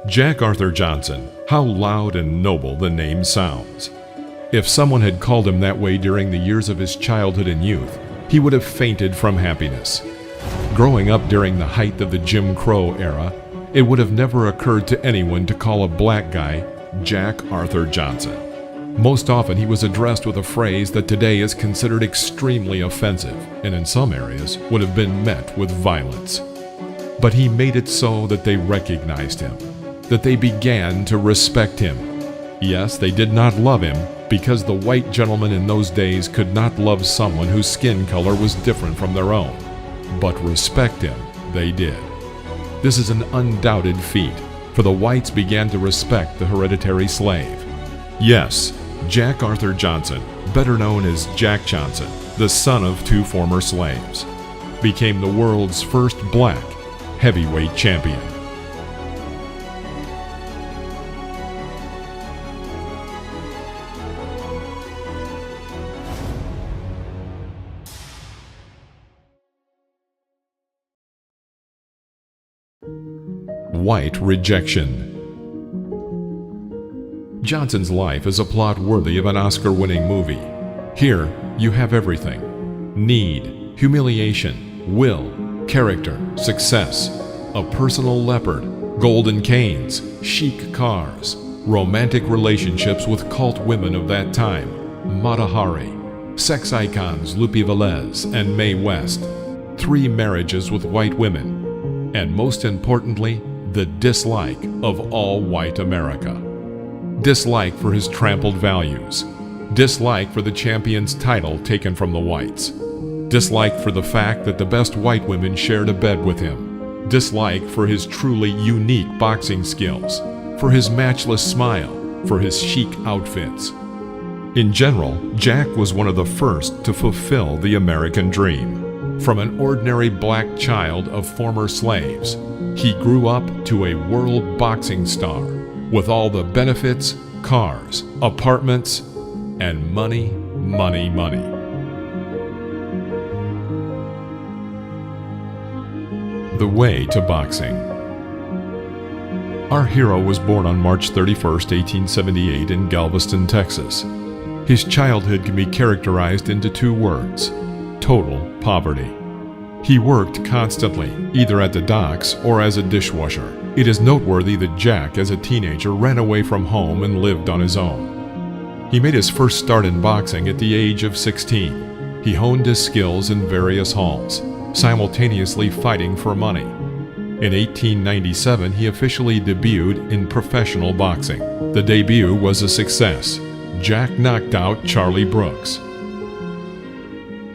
Jack Arthur Johnson, how loud and noble the name sounds. If someone had called him that way during the years of his childhood and youth, he would have fainted from happiness. Growing up during the height of the Jim Crow era, it would have never occurred to anyone to call a black guy Jack Arthur Johnson. Most often he was addressed with a phrase that today is considered extremely offensive and in some areas would have been met with violence. But he made it so that they recognized him, that they began to respect him. Yes, they did not love him because the white gentlemen in those days could not love someone whose skin color was different from their own, but respect him they did. This is an undoubted feat, for the whites began to respect the hereditary slave. Yes, Jack Arthur Johnson, better known as Jack Johnson, the son of two former slaves, became the world's first black heavyweight champion. White Rejection. Johnson's life is a plot worthy of an Oscar-winning movie. Here, you have everything: need, humiliation, will, character, success, a personal leopard, golden canes, chic cars, romantic relationships with cult women of that time, Mata Hari, sex icons Lupe Velez and Mae West, 3 marriages with white women, and most importantly, the dislike of all white America. Dislike for his trampled values. Dislike for the champion's title taken from the whites. Dislike for the fact that the best white women shared a bed with him. Dislike for his truly unique boxing skills, for his matchless smile, for his chic outfits. In general, Jack was one of the first to fulfill the American dream. From an ordinary black child of former slaves, he grew up to a world boxing star with all the benefits, cars, apartments, and money, money, money. The way to boxing. Our hero was born on March 31st, 1878 in Galveston, Texas. His childhood can be characterized into 2 words: total poverty. He worked constantly, either at the docks or as a dishwasher. It is noteworthy that Jack, as a teenager, ran away from home and lived on his own. He made his first start in boxing at the age of 16. He honed his skills in various halls, simultaneously fighting for money. In 1897, he officially debuted in professional boxing. The debut was a success. Jack knocked out Charlie Brooks.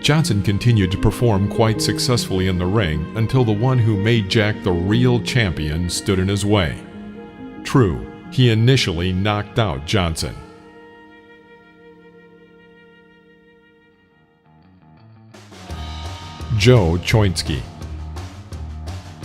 Johnson continued to perform quite successfully in the ring until the one who made Jack the real champion stood in his way. True, he initially knocked out Johnson. Joe Choinski.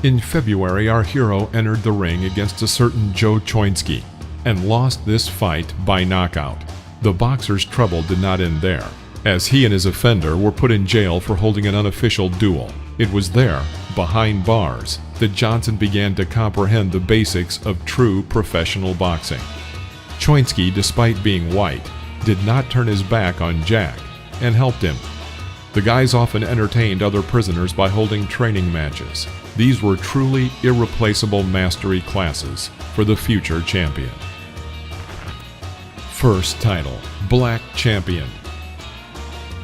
In February, our hero entered the ring against a certain Joe Choinski and lost this fight by knockout. The boxer's trouble did not end there, as he and his offender were put in jail for holding an unofficial duel. It was there, behind bars, that Johnson began to comprehend the basics of true professional boxing. Choinski, despite being white, did not turn his back on Jack and helped him. The guys often entertained other prisoners by holding training matches. These were truly irreplaceable mastery classes for the future champion. First title, Black Champion.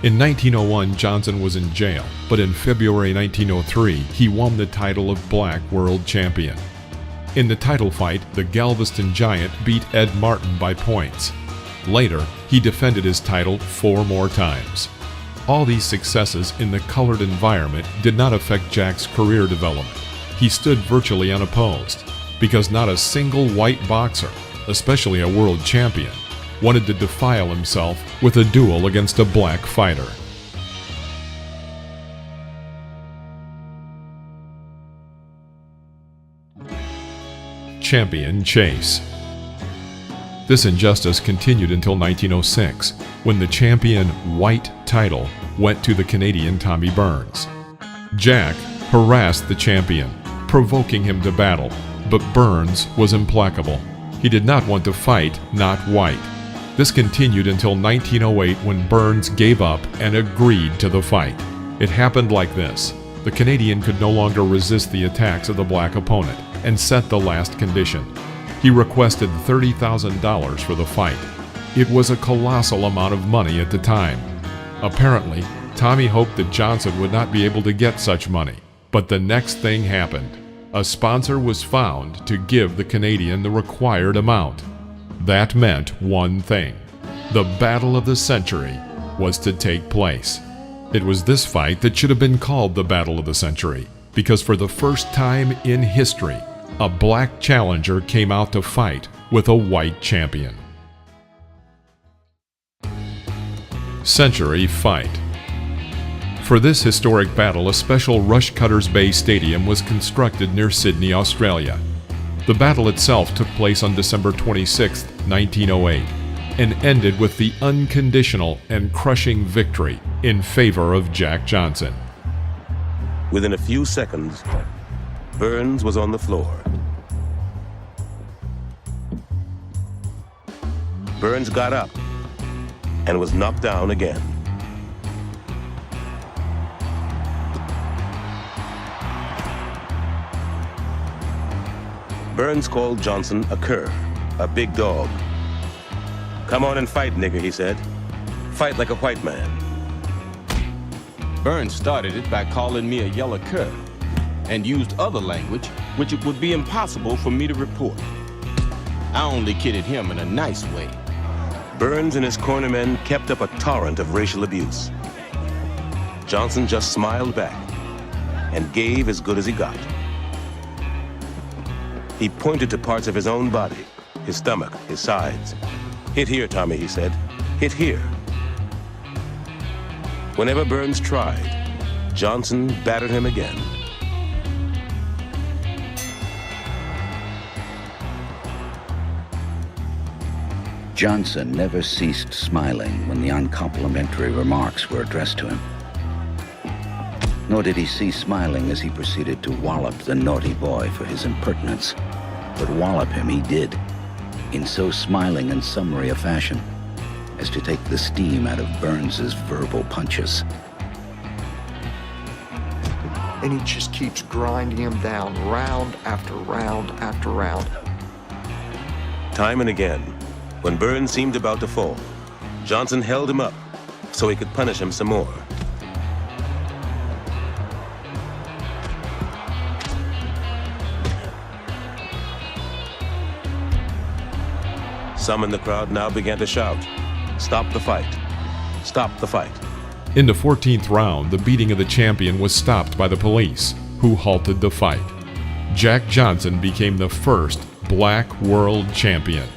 In 1901, Johnson was in jail, but in February 1903, he won the title of Black World Champion. In the title fight, the Galveston Giant beat Ed Martin by points. Later, he defended his title 4 more times. All these successes in the colored environment did not affect Jack's career development. He stood virtually unopposed, because not a single white boxer, especially a world champion, wanted to defile himself with a duel against a black fighter. Champion Chase. This injustice continued until 1906, when the champion white title went to the Canadian Tommy Burns. Jack harassed the champion, provoking him to battle, But Burns was implacable. He did not want to fight not white. This continued until 1908 when Burns gave up and agreed to the fight. It happened like this. The Canadian could no longer resist the attacks of the black opponent and set the last condition. He requested $30,000 for the fight. It was a colossal amount of money at the time. Apparently, Tommy hoped that Johnson would not be able to get such money. But the next thing happened. A sponsor was found to give the Canadian the required amount. That meant one thing. The battle of the century was to take place. It was this fight that should have been called the Battle of the Century, because for the first time in history, a black challenger came out to fight with a white champion. Century Fight. For this historic battle, a special Rushcutters Bay Stadium was constructed near Sydney, Australia. The battle itself took place on December 26, 1908, and ended with the unconditional and crushing victory in favor of Jack Johnson. Within a few seconds, Burns was on the floor. Burns got up and was knocked down again. Burns called Johnson a cur, a big dog. "Come on and fight, nigger," he said. "Fight like a white man." Burns started it by calling me a yellow cur and used other language which it would be impossible for me to report. I only kidded him in a nice way. Burns and his cornermen kept up a torrent of racial abuse. Johnson just smiled back and gave as good as he got. He pointed to parts of his own body, his stomach, his sides. "Hit here, Tommy," he said. "Hit here." Whenever Burns tried, Johnson battered him again. Johnson never ceased smiling when the uncomplimentary remarks were addressed to him. Nor did he cease smiling as he proceeded to wallop the naughty boy for his impertinence. But wallop him he did, in so smiling and summary a fashion as to take the steam out of Burns's verbal punches. And he just keeps grinding him down round after round after round. Time and again, when Burns seemed about to fall, Johnson held him up so he could punish him some more. Some in the crowd now began to shout, "Stop the fight! Stop the fight!" In the 14th round, the beating of the champion was stopped by the police, who halted the fight. Jack Johnson became the first black world champion.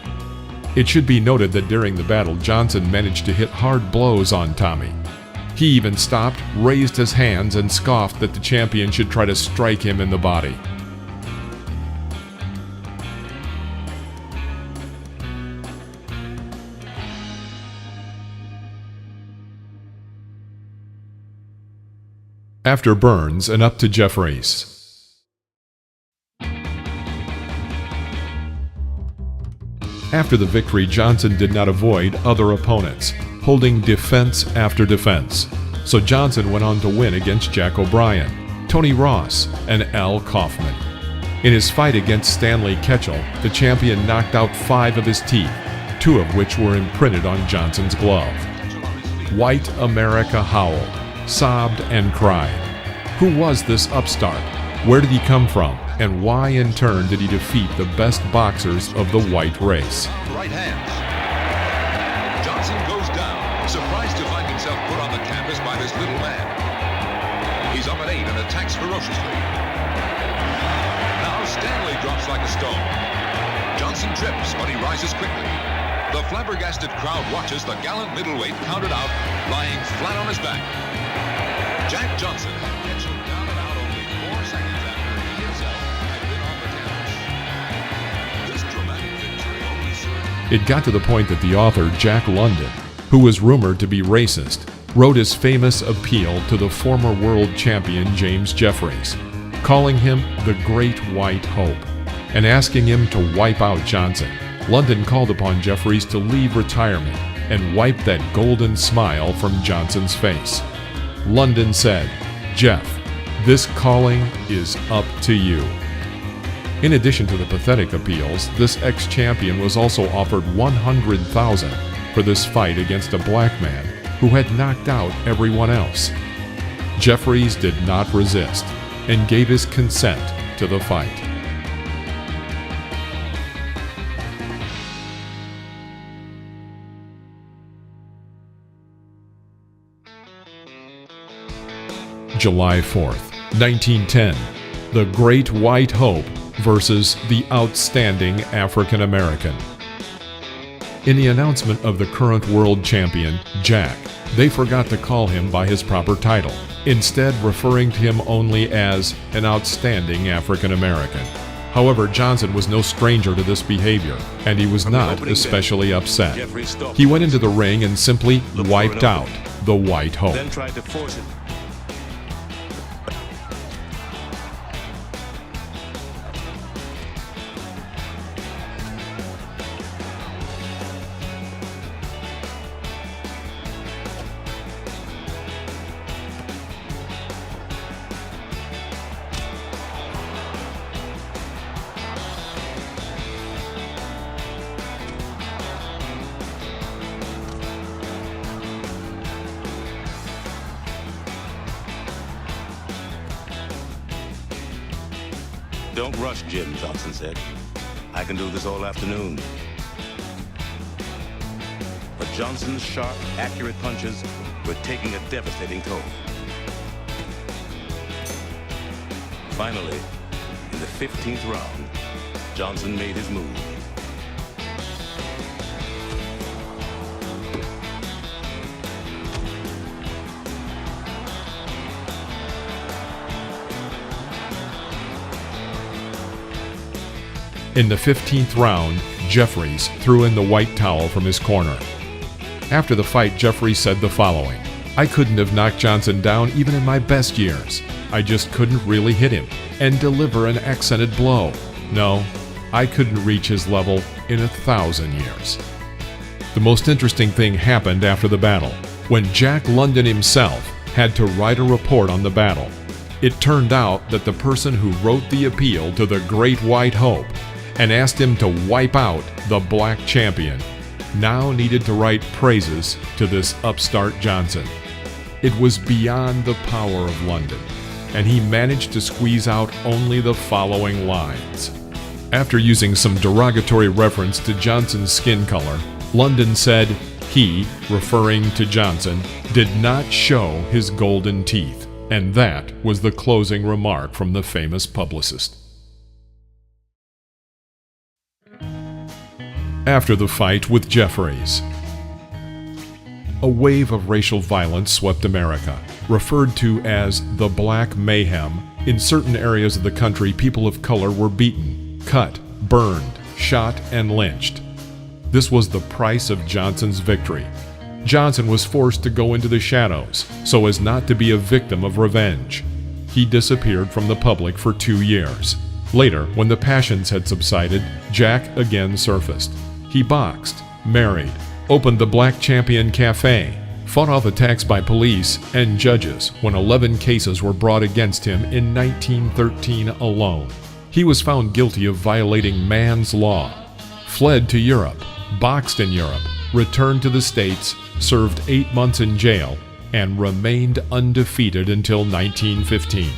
It should be noted that during the battle, Johnson managed to hit hard blows on Tommy. He even stopped, raised his hands, and scoffed that the champion should try to strike him in the body. After Burns and up to Jeffries. After the victory, Johnson did not avoid other opponents, holding defense after defense. So Johnson went on to win against Jack O'Brien, Tony Ross, and Al Kaufman. In his fight against Stanley Ketchel, the champion knocked out 5 of his teeth, 2 of which were imprinted on Johnson's glove. White America howled, sobbed, and cried. Who was this upstart? Where did he come from? And why in turn did he defeat the best boxers of the white race? Right hands. Johnson goes down, surprised to find himself put on the canvas by this little man. He's up at 8 and attacks ferociously. Now Stanley drops like a stone. Johnson trips, but he rises quickly. The flabbergasted crowd watches the gallant middleweight counted out, lying flat on his back. Jack Johnson gets him down and out only 4 seconds after he himself had been on the canvas. This dramatic victory only served. It got to the point that the author Jack London, who was rumored to be racist, wrote his famous appeal to the former world champion James Jeffries, calling him the Great White Hope. and asking him to wipe out Johnson. London called upon Jeffries to leave retirement and wipe that golden smile from Johnson's face. London said, "Jeff, this calling is up to you." In addition to the pathetic appeals, this ex-champion was also offered $100,000 for this fight against a black man who had knocked out everyone else. Jeffries did not resist and gave his consent to the fight. July 4th, 1910, the Great White Hope versus the Outstanding African American. In the announcement of the current world champion, Jack, they forgot to call him by his proper title, instead referring to him only as an outstanding African American. However, Johnson was no stranger to this behavior, and he was not especially upset. He went into the ring and simply wiped out the White Hope. Then tried to force it. Don't rush, Jim, Johnson said. I can do this all afternoon. But Johnson's sharp, accurate punches were taking a devastating toll. Finally, in the 15th round, Johnson made his move. In the 15th round, Jeffries threw in the white towel from his corner. After the fight, Jeffries said the following: "I couldn't have knocked Johnson down even in my best years. I just couldn't really hit him and deliver an accented blow. No, I couldn't reach his level in 1,000 years." The most interesting thing happened after the battle, when Jack London himself had to write a report on the battle. It turned out that the person who wrote the appeal to the Great White Hope and asked him to wipe out the black champion now needed to write praises to this upstart Johnson. It was beyond the power of London, and he managed to squeeze out only the following lines. After using some derogatory reference to Johnson's skin color, London said he, referring to Johnson, did not show his golden teeth, and that was the closing remark from the famous publicist. After the fight with Jeffries, a wave of racial violence swept America, referred to as the Black Mayhem. In certain areas of the country, people of color were beaten, cut, burned, shot, and lynched. This was the price of Johnson's victory. Johnson was forced to go into the shadows so as not to be a victim of revenge. He disappeared from the public for 2 years. Later, when the passions had subsided, Jack again surfaced. He boxed, married, opened the Black Champion Cafe, fought off attacks by police and judges when 11 cases were brought against him in 1913 alone. He was found guilty of violating man's law, fled to Europe, boxed in Europe, returned to the States, served 8 months in jail, and remained undefeated until 1915.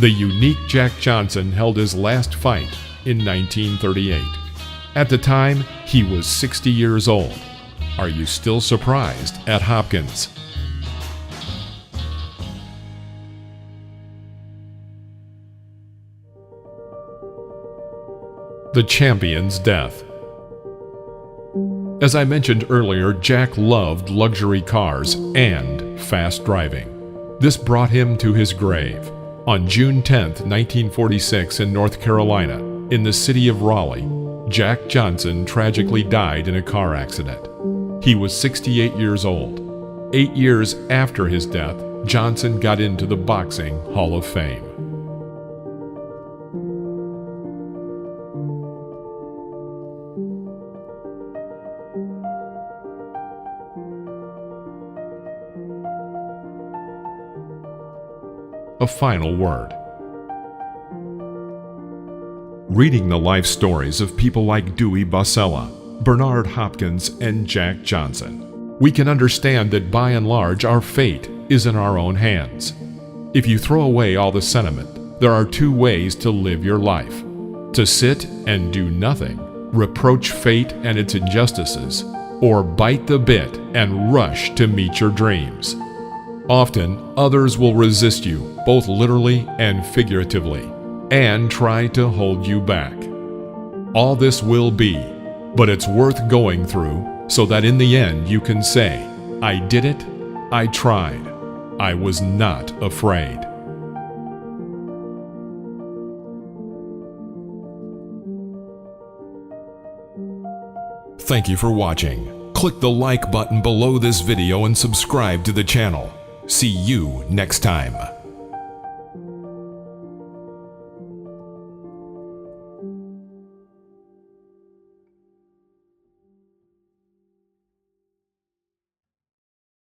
The unique Jack Johnson held his last fight in 1938. At the time, he was 60 years old. Are you still surprised at Hopkins? The champion's death. As I mentioned earlier, Jack loved luxury cars and fast driving. This brought him to his grave. On June 10, 1946, in North Carolina, in the city of Raleigh, Jack Johnson tragically died in a car accident. He was 68 years old. 8 years after his death, Johnson got into the Boxing Hall of Fame. a final word. Reading the life stories of people like Dewey Bossella, Bernard Hopkins, and Jack Johnson, we can understand that by and large our fate is in our own hands. If you throw away all the sentiment, there are two ways to live your life: to sit and do nothing, reproach fate and its injustices, or bite the bit and rush to meet your dreams. Often, others will resist you, both literally and figuratively, and try to hold you back. All this will be, but it's worth going through so that in the end you can say, "I did it, I tried, I was not afraid." Thank you for watching. Click the like button below this video and subscribe to the channel. See you next time.